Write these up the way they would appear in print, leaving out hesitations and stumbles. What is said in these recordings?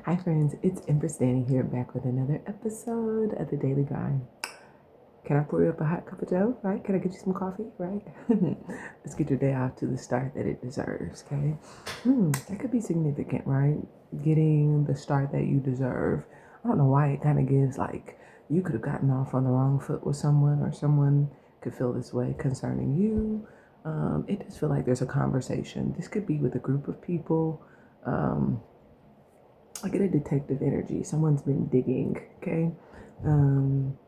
Hi friends, it's Empress Dannie here, back with another episode of the Daily Grind. Can I pour you up a hot cup of joe, right? Can I get you some coffee, right? Let's get your day off to the start that it deserves, okay? That could be significant, right? Getting the start that you deserve. I don't know why it kind of gives like you could have gotten off on the wrong foot with someone, or someone could feel this way concerning you. It just feel like there's a conversation. This could be with a group of people. I get a detective energy. Someone's been digging, okay? Um,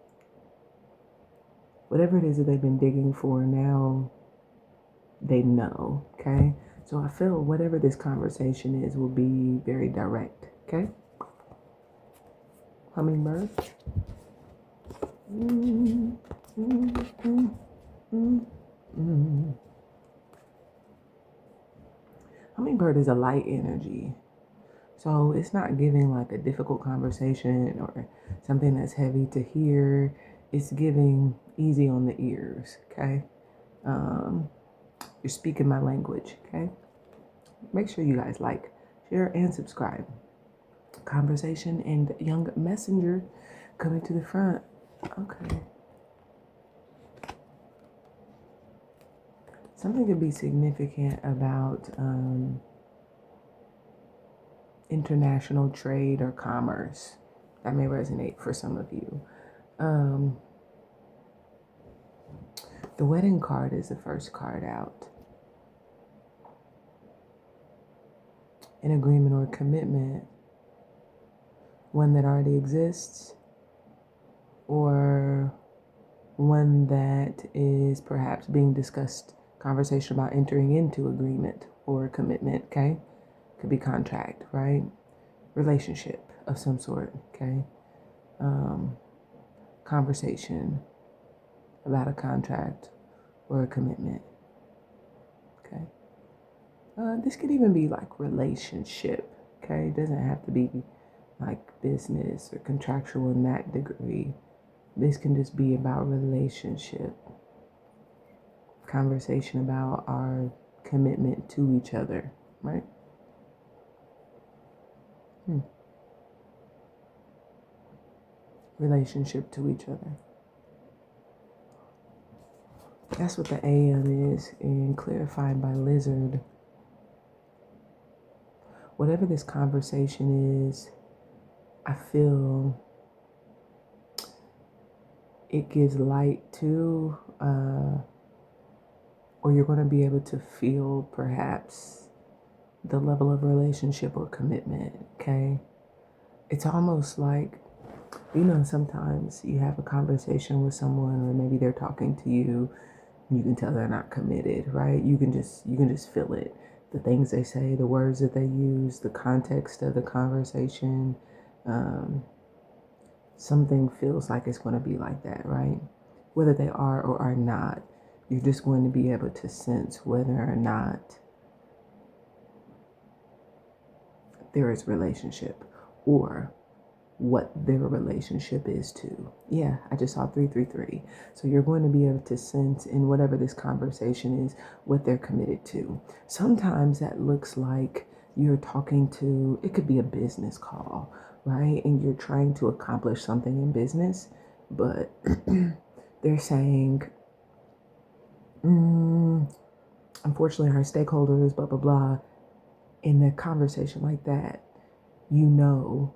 Whatever it is that they've been digging for, now they know, okay? So I feel whatever this conversation is will be very direct, okay? Hummingbird. Mm, mm, mm, mm, mm. Hummingbird is a light energy. So it's not giving like a difficult conversation or something that's heavy to hear. It's giving easy on the ears, okay? Um, you're speaking my language, okay? Make sure you guys like, share, and subscribe. Conversation and young messenger coming to the front. Okay. Something could be significant about international trade or commerce. That may resonate for some of you. Um, the wedding card is the first card out. An agreement or commitment, one that already exists, or one that is perhaps being discussed, conversation about entering into agreement or commitment, okay? Could be contract, right? Relationship of some sort, okay? Conversation about a contract or a commitment, okay? This could even be like relationship, okay? It doesn't have to be like business or contractual in that degree. This can just be about relationship, conversation about our commitment to each other, right? Relationship to each other. That's what the AM is, and clarified by Lizard. Whatever this conversation is, I feel it gives light to, or you're going to be able to feel perhaps the level of relationship or commitment, okay? It's almost like, sometimes you have a conversation with someone, or maybe they're talking to you, and you can tell they're not committed, right? You can just feel it. The things they say, the words that they use, the context of the conversation. Something feels like it's going to be like that, right? Whether they are or are not, you're just going to be able to sense whether or not there is relationship, or what their relationship is to. Yeah, I just saw 333. So you're going to be able to sense in whatever this conversation is what they're committed to. Sometimes that looks like you're talking to, it could be a business call, right? And you're trying to accomplish something in business, but they're saying, unfortunately, our stakeholders, blah, blah, blah. In a conversation like that, you know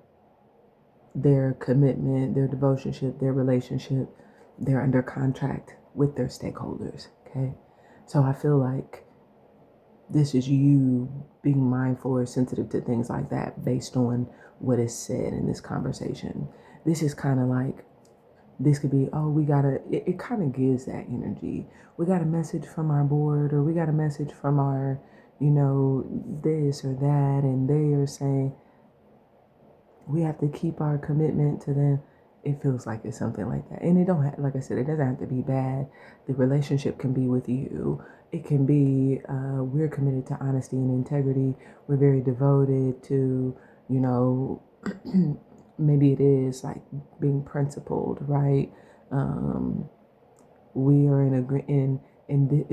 their commitment, their devotionship, their relationship, they're under contract with their stakeholders, okay? So I feel like this is you being mindful or sensitive to things like that based on what is said in this conversation. This is kind of like, this could be, oh, it kind of gives that energy. We got a message from our board, or we got a message from our, this or that, and they are saying, we have to keep our commitment to them. It feels like it's something like that. And it don't have, like I said, it doesn't have to be bad. The relationship can be with you. It can be, we're committed to honesty and integrity. We're very devoted to, maybe it is like being principled, right? We are in agree in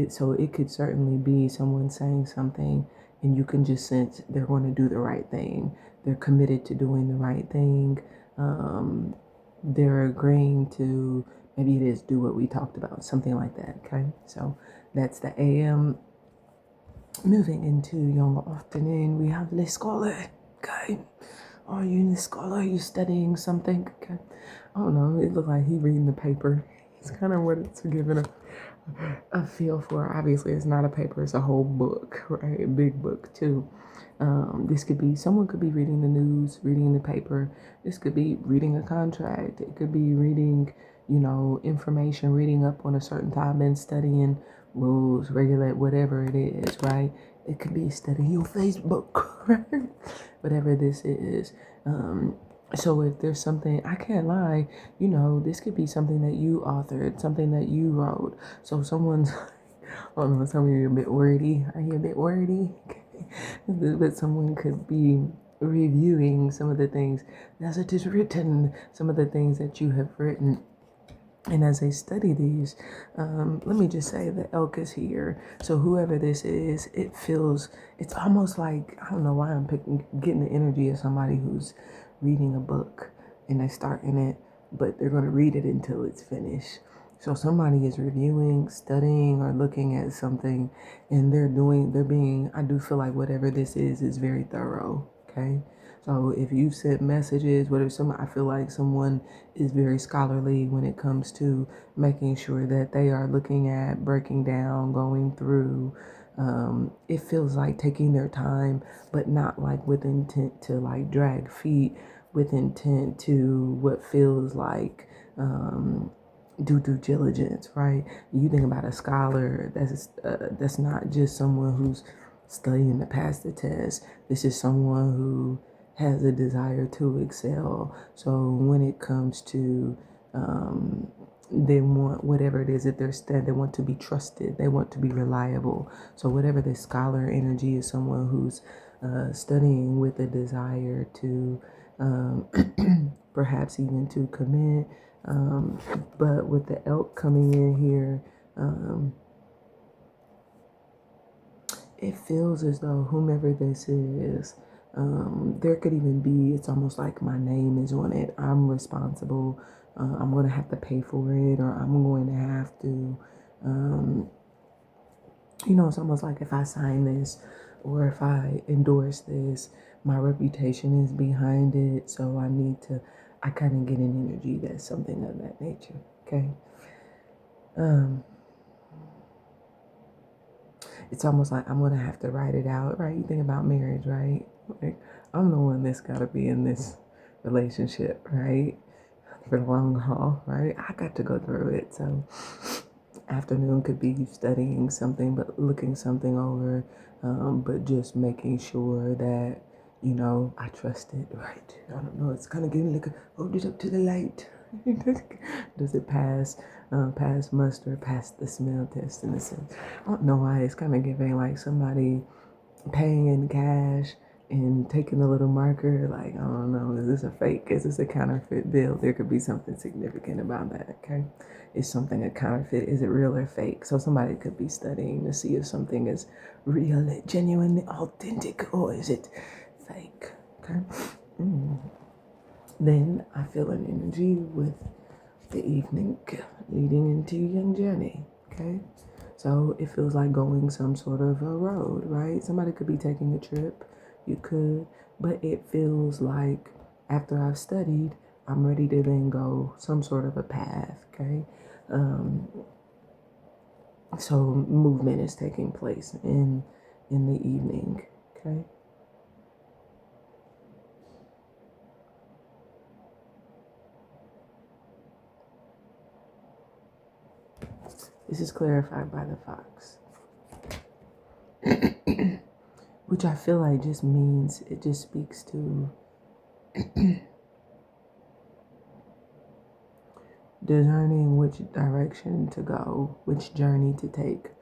so it could certainly be someone saying something and you can just sense they're going to do the right thing. They're committed to doing the right thing. They're agreeing to, maybe it is do what we talked about, something like that. Okay, so that's the AM. Moving into young afternoon, we have Le Scholar. Okay, are you in the scholar? Are you studying something? Okay, I don't know. It looked like he reading the paper. It's kind of what it's giving a feel for. Obviously, it's not a paper; it's a whole book, right? A big book too. This could be, someone could be reading the news, reading the paper. This could be reading a contract. It could be reading, information, reading up on a certain topic and studying rules, regulate, whatever it is, right? It could be studying your Facebook, right? Whatever this is. So if there's something, I can't lie, this could be something that you authored, something that you wrote. So someone's, I don't know, some of you are a bit wordy. Are you a bit wordy? But someone could be reviewing some of the things as it is written, some of the things that you have written. And as they study these, let me just say the elk is here. So whoever this is, it's almost like, I don't know why I'm getting the energy of somebody who's reading a book and they're starting it, but they're going to read it until it's finished. So somebody is reviewing, studying, or looking at something, and I do feel like whatever this is very thorough. Okay. So if you sent messages, I feel like someone is very scholarly when it comes to making sure that they are looking at, breaking down, going through. It feels like taking their time, but not like with intent to like drag feet, with intent to what feels like do due diligence, right? You think about a scholar, that's not just someone who's studying to pass the test. This is someone who has a desire to excel. So when it comes to they want whatever it is that they're studying, they want to be trusted, they want to be reliable. So whatever the scholar energy is, someone who's studying with a desire to perhaps even to commit. But with the elk coming in here, it feels as though whomever this is, there could even be, it's almost like my name is on it. I'm responsible. I'm going to have to pay for it, or I'm going to have to, it's almost like if I sign this or if I endorse this, my reputation is behind it. So I kind of get an energy that's something of that nature. Okay. It's almost like I'm going to have to write it out, right? You think about marriage, right? Like, I'm the one that's got to be in this relationship, right? For the long haul, right? I got to go through it. So afternoon could be studying something, but looking something over, but just making sure that, I trust it, right? I don't know. It's kind of getting like, hold it up to the light. Does it pass muster, pass the smell test in a sense? I don't know why it's kind of giving like somebody paying in cash and taking a little marker. Like, I don't know, is this a fake? Is this a counterfeit bill? There could be something significant about that. Okay, is something a counterfeit? Is it real or fake? So somebody could be studying to see if something is real, genuine, authentic, or is it fake? Okay. Then I feel an energy with the evening leading into young journey. Okay. So it feels like going some sort of a road, right? Somebody could be taking a trip. You could, but it feels like after I've studied, I'm ready to then go some sort of a path. Okay. So movement is taking place in the evening. Okay. This is clarified by the fox, which I feel like just means, it just speaks to discerning which direction to go, which journey to take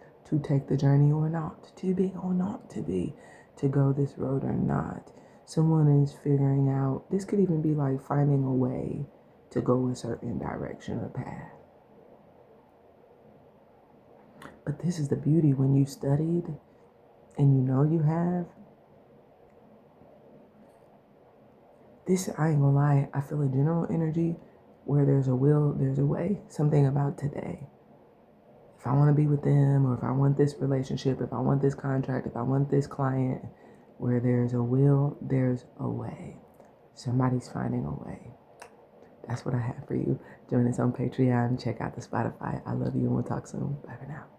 the journey or not, to be or not to be, to go this road or not. Someone is figuring out, this could even be like finding a way to go a certain direction or path. But this is the beauty when you studied and you know you have, this, I ain't gonna lie, I feel a general energy where there's a will, there's a way. Something about today. If I want to be with them, or if I want this relationship, if I want this contract, if I want this client, where there's a will, there's a way. Somebody's finding a way. That's what I have for you. Join us on Patreon. Check out the Spotify. I love you, and we'll talk soon. Bye for now.